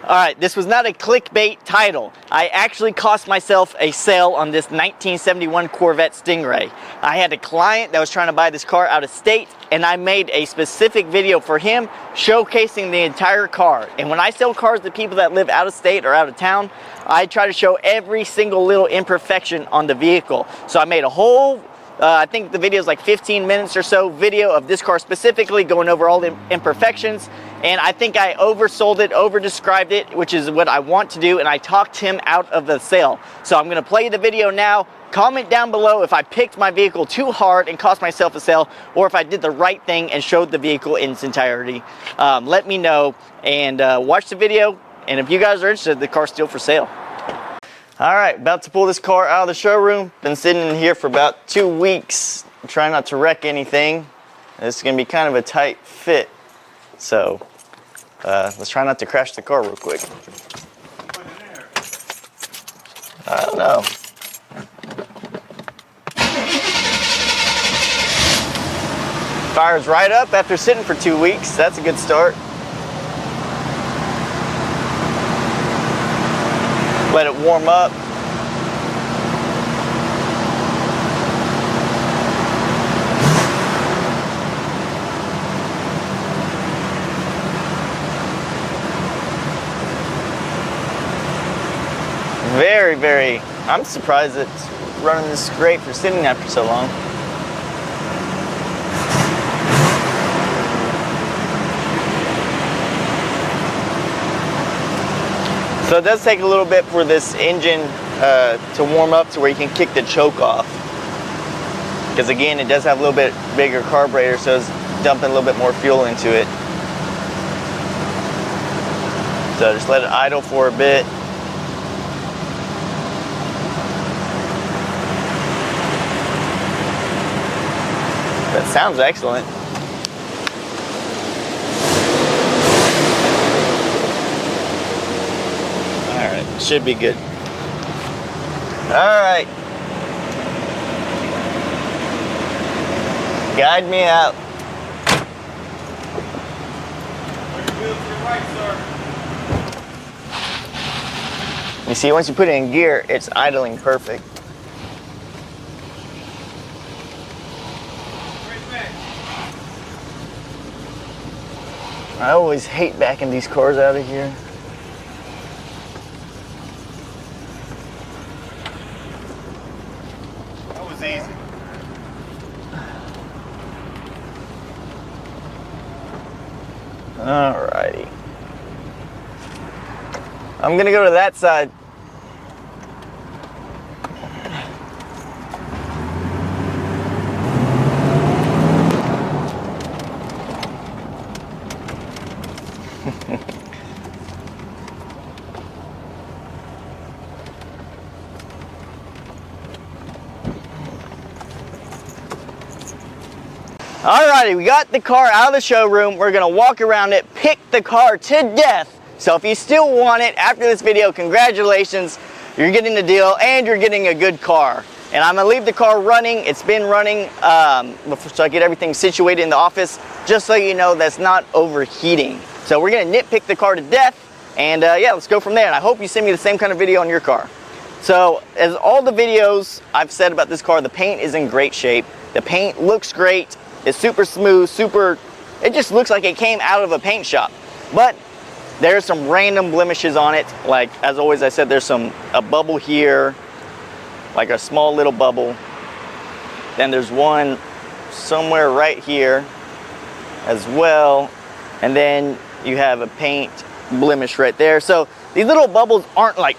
Alright, this was not a clickbait title. I actually cost myself a sale on this 1971 Corvette Stingray. I had a client that was trying to buy this car out of state, and I made a specific video for him showcasing the entire car. And when I sell cars to people that live out of state or out of town, I try to show every single little imperfection on the vehicle. So I made a whole I think the video is like 15 minutes or so video of this car specifically, going over all the imperfections, and I think I oversold it, over-described it, which is what I want to do, and I talked him out of the sale. So I'm going to play the video now. Comment down below if I picked my vehicle too hard and cost myself a sale, or if I did the right thing and showed the vehicle in its entirety. Let me know, and watch the video, and if you guys are interested, the car's still for sale. Alright, about to pull this car out of the showroom. Been sitting in here for about 2 weeks. I'm trying not to wreck anything. This is going to be kind of a tight fit. So, let's try not to crash the car real quick. I don't know. Fires right up after sitting for 2 weeks. That's a good start. Let it warm up. Very, I'm surprised it's running this great for sitting after so long. So it does take a little bit for this engine to warm up to where you can kick the choke off. Because again, it does have a little bit bigger carburetor, so it's dumping a little bit more fuel into it. So just let it idle for a bit. That sounds excellent. Alright, should be good. Alright. Guide me out. You see, once you put it in gear, it's idling perfect. I always hate backing these cars out of here. That was easy. Alrighty. I'm gonna go to that side. Alrighty, we got the car out of the showroom. We're gonna walk around it, pick the car to death. So if you still want it after this video, congratulations, you're getting the deal and you're getting a good car. And I'm gonna leave the car running. It's been running so I get everything situated in the office, just so you know that's not overheating. So we're gonna nitpick the car to death, and yeah, let's go from there. And I hope you send me the same kind of video on your car. So as all the videos I've said about this car, the paint is in great shape. The paint looks great. It's super smooth, it just looks like it came out of a paint shop. But there's some random blemishes on it. Like, as always, I said there's a bubble here, like a small little bubble. Then there's one somewhere right here as well. And then you have a paint blemish right there. So these little bubbles aren't like,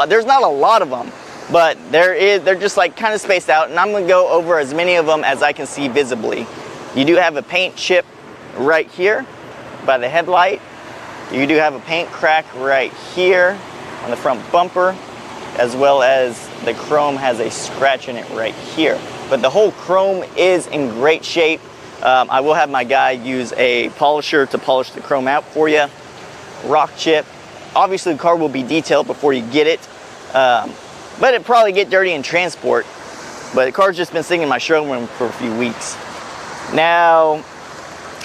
there's not a lot of them, but they're just like kind of spaced out. And I'm gonna go over as many of them as I can see visibly. You do have a paint chip right here by the headlight. You do have a paint crack right here on the front bumper, as well as the chrome has a scratch in it right here. But the whole chrome is in great shape. I will have my guy use a polisher to polish the chrome out for you. Rock chip. Obviously the car will be detailed before you get it, but it'll probably get dirty in transport. But the car's just been sitting in my showroom for a few weeks. Now,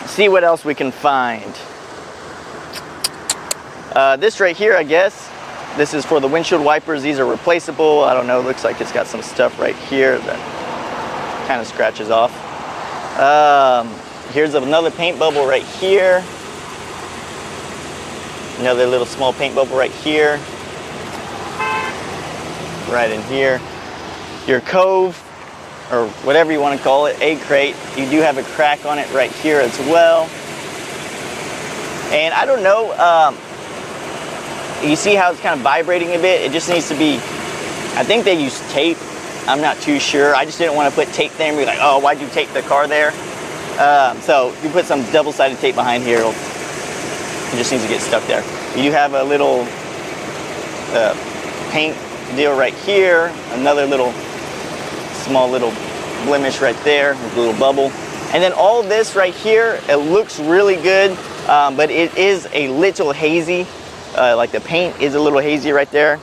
see what else we can find. This right here, I guess, this is for the windshield wipers. These are replaceable. I don't know, looks like it's got some stuff right here that kind of scratches off. Here's another paint bubble right here. Another little small paint bubble right here. Right in here. Your cove, or whatever you want to call it, egg crate, you do have a crack on it right here as well. And I don't know, you see how it's kind of vibrating a bit? It just needs to be, I think they use tape. I'm not too sure. I just didn't want to put tape there and be like, oh, why'd you tape the car there? So you put some double-sided tape behind here. It just needs to get stuck there. You do have a little paint deal right here. Another little, small little blemish right there with a little bubble. And then all this right here, it looks really good, but it is a little hazy. Like the paint is a little hazy right there.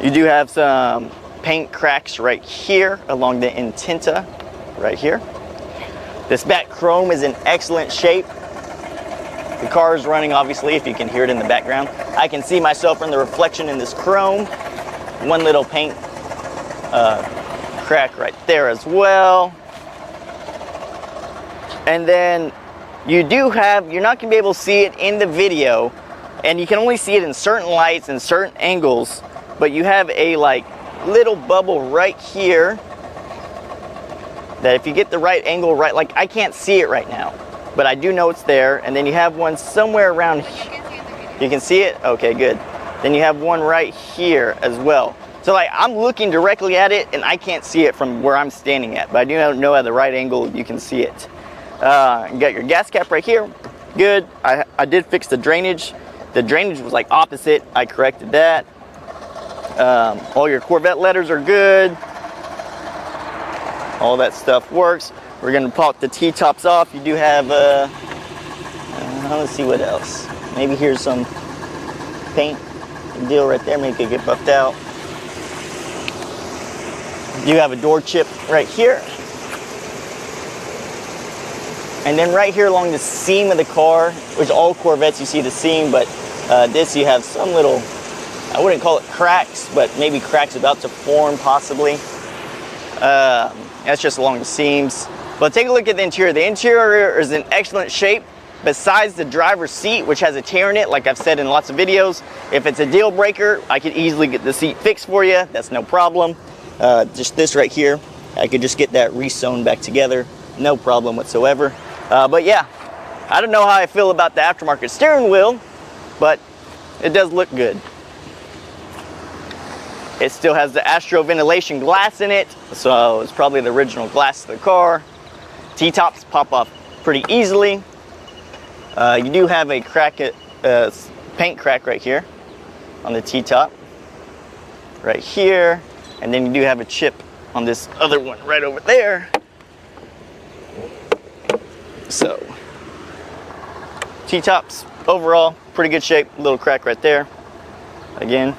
You do have some paint cracks right here along the intenta right here. This back chrome is in excellent shape. The car is running, obviously, if you can hear it in the background. I can see myself in the reflection in this chrome. One little paint crack right there as well. And then you do have, you're not going to be able to see it in the video, and you can only see it in certain lights and certain angles, but you have a like little bubble right here that if you get the right angle, right, like I can't see it right now, but I do know it's there. And then you have one somewhere around here. You can see it? Okay, good. Then you have one right here as well. So like I'm looking directly at it and I can't see it from where I'm standing at, but I do know at the right angle you can see it. You got your gas cap right here. Good. I did fix the drainage. The drainage was like opposite. I corrected that. All your Corvette letters are good. All that stuff works. We're going to pop the T-tops off. You do have, let's see what else. Maybe here's some paint deal right there. Maybe it could get buffed out. You have a door chip right here. And then right here along the seam of the car, which all Corvettes you see the seam, but this you have some little, I wouldn't call it cracks, but maybe cracks about to form possibly. That's just along the seams. But take a look at the interior. The interior is in excellent shape. Besides the driver's seat, which has a tear in it, like I've said in lots of videos, if it's a deal breaker, I could easily get the seat fixed for you. That's no problem. Just this right here, I could just get that re-sewn back together. No problem whatsoever. But yeah, I don't know how I feel about the aftermarket steering wheel, but it does look good. It still has the Astro ventilation glass in it, so it's probably the original glass of the car. T-tops pop off pretty easily. You do have a paint crack right here on the T-top, right here, and then you do have a chip on this other one right over there. So, T-tops overall pretty good shape. Little crack right there, again,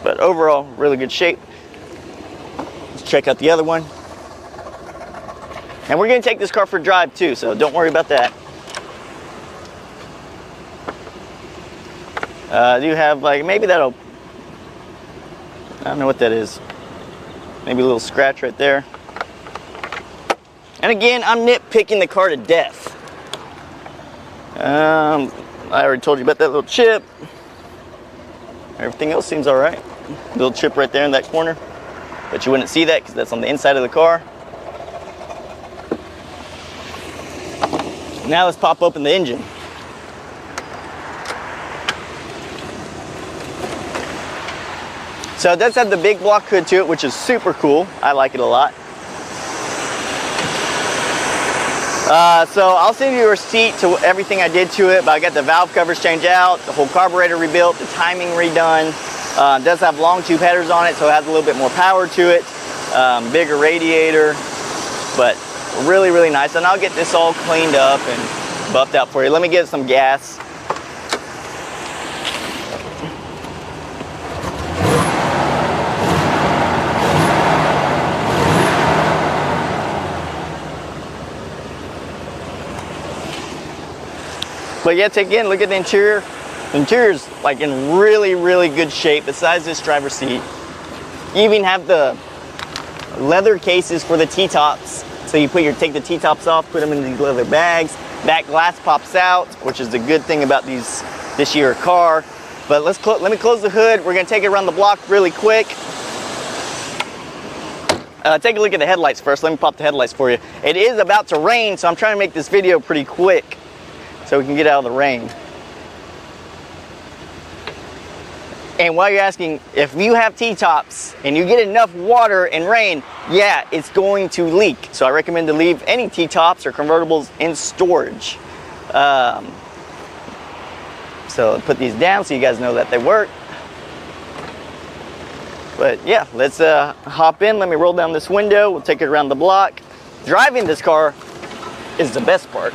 but overall really good shape. Let's check out the other one. And we're going to take this car for a drive too, so don't worry about that. I do have like, maybe that'll, I don't know what that is. Maybe a little scratch right there. And again, I'm nitpicking the car to death. I already told you about that little chip. Everything else seems all right. Little chip right there in that corner. But you wouldn't see that because that's on the inside of the car. Now let's pop open the engine. So it does have the big block hood to it, which is super cool. I like it a lot. So I'll send you a receipt to everything I did to it, but I got the valve covers changed out, the whole carburetor rebuilt, the timing redone. It does have long tube headers on it, so it has a little bit more power to it. Bigger radiator, but really, really nice. And I'll get this all cleaned up and buffed out for you. Let me get some gas. But yeah, again, look at the interior. The interior's like in really, really good shape besides this driver's seat. You even have the leather cases for the T-tops. So you take the T-tops off, put them in these leather bags. That glass pops out, which is the good thing about this year car. But let me close the hood. We're gonna take it around the block really quick. Take a look at the headlights first. Let me pop the headlights for you. It is about to rain, so I'm trying to make this video pretty quick so we can get out of the rain. And while you're asking, if you have T-tops and you get enough water and rain, yeah, it's going to leak. So I recommend to leave any T-tops or convertibles in storage. So put these down so you guys know that they work. But yeah, let's hop in. Let me roll down this window. We'll take it around the block. Driving this car is the best part.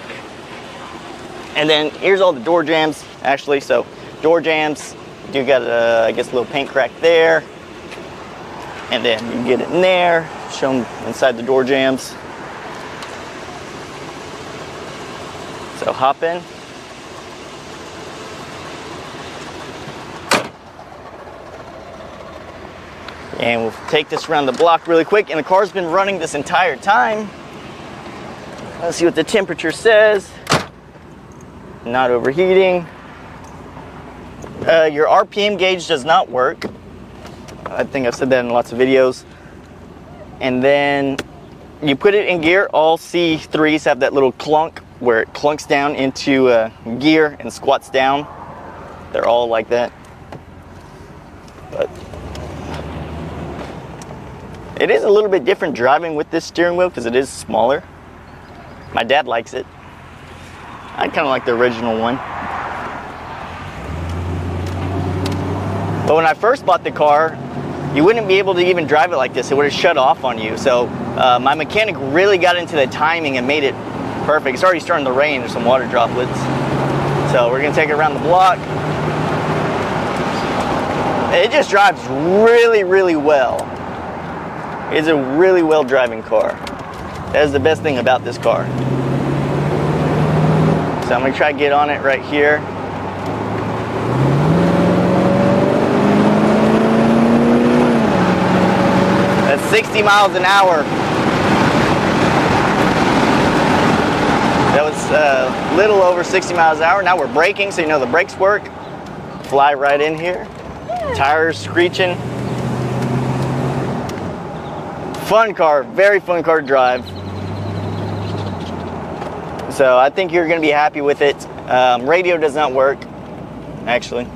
And then here's all the door jams, actually. So door jams. You got I guess a little paint crack there, and then you can get it in there, show them inside the door jams. So hop in. And we'll take this around the block really quick, and the car's been running this entire time. Let's see what the temperature says. Not overheating. Your RPM gauge does not work. I think I've said that in lots of videos. And then you put it in gear. All C3s have that little clunk where it clunks down into gear and squats down. They're all like that. But it is a little bit different driving with this steering wheel because it is smaller. My dad likes it. I kind of like the original one. But when I first bought the car, you wouldn't be able to even drive it like this. It would have shut off on you. So my mechanic really got into the timing and made it perfect. It's already starting to rain. There's some water droplets. So we're going to take it around the block. It just drives really, really well. It's a really well driving car. That is the best thing about this car. So I'm going to try to get on it right here. That's 60 miles an hour. That was a little over 60 miles an hour. Now we're braking, so you know the brakes work. Fly right in here. Tires screeching. Fun car, very fun car to drive. So I think you're going to be happy with it. Radio does not work, actually.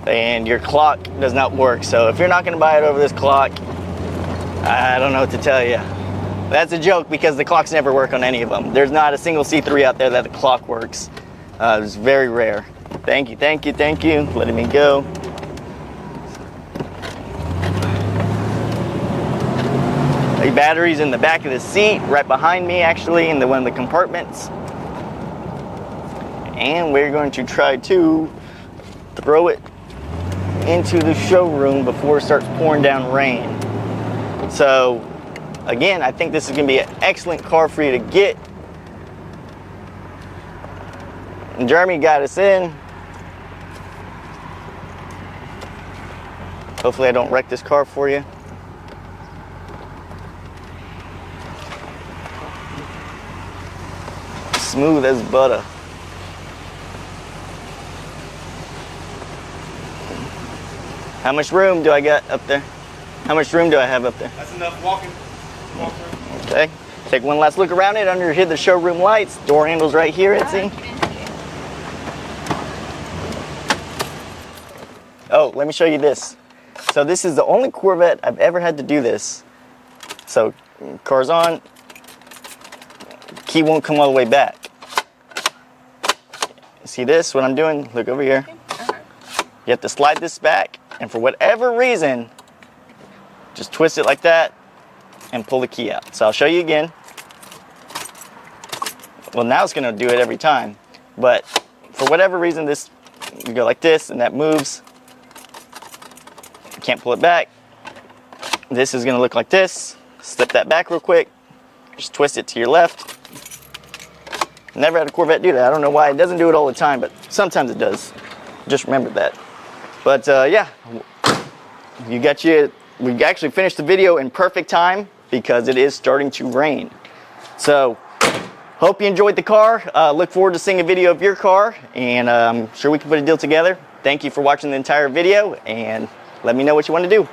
And your clock does not work. So if you're not going to buy it over this clock, I don't know what to tell you. That's a joke because the clocks never work on any of them. There's not a single C3 out there that the clock works. It's very rare. Thank you, thank you, thank you. Letting me go. The battery's in the back of the seat, right behind me actually, in one of the compartments. And we're going to try to throw it into the showroom before it starts pouring down rain. So again, I think this is going to be an excellent car for you to get. And Jeremy got us in. Hopefully I don't wreck this car for you. Smooth as butter. How much room do I got up there? How much room do I have up there? That's enough walking. Okay. Take one last look around it under here, the showroom lights. Door handles right here, Etsy. Oh, let me show you this. So this is the only Corvette I've ever had to do this. So car's on. Key won't come all the way back. See this, what I'm doing? Look over here. You have to slide this back, and for whatever reason, just twist it like that and pull the key out. So I'll show you again. Well, now it's gonna do it every time, but for whatever reason, you go like this and that moves. You can't pull it back. This is gonna look like this. Slip that back real quick. Just twist it to your left. Never had a Corvette do that. I don't know why. It doesn't do it all the time, but sometimes it does. Just remembered that. But yeah, we actually finished the video in perfect time because it is starting to rain. So, hope you enjoyed the car. Look forward to seeing a video of your car, and I'm sure we can put a deal together. Thank you for watching the entire video, and let me know what you want to do.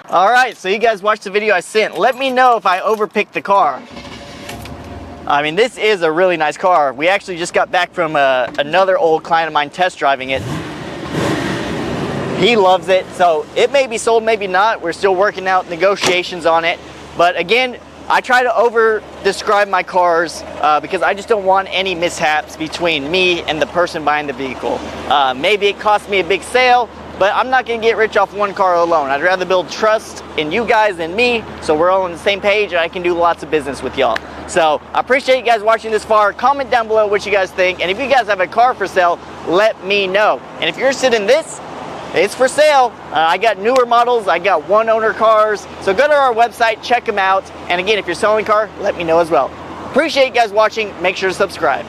Alright, so you guys watched the video I sent. Let me know if I overpicked the car. I mean, this is a really nice car. We actually just got back from another old client of mine test driving it. He loves it, so it may be sold, maybe not. We're still working out negotiations on it. But again, I try to over-describe my cars because I just don't want any mishaps between me and the person buying the vehicle. Maybe it cost me a big sale, but I'm not going to get rich off one car alone. I'd rather build trust in you guys than me, so we're all on the same page and I can do lots of business with y'all. So I appreciate you guys watching this far. Comment down below what you guys think, and if you guys have a car for sale, let me know. And if you're interested in this, it's for sale. I got newer models, I got one-owner cars, so go to our website, check them out, and again, if you're selling a car, let me know as well. Appreciate you guys watching. Make sure to subscribe.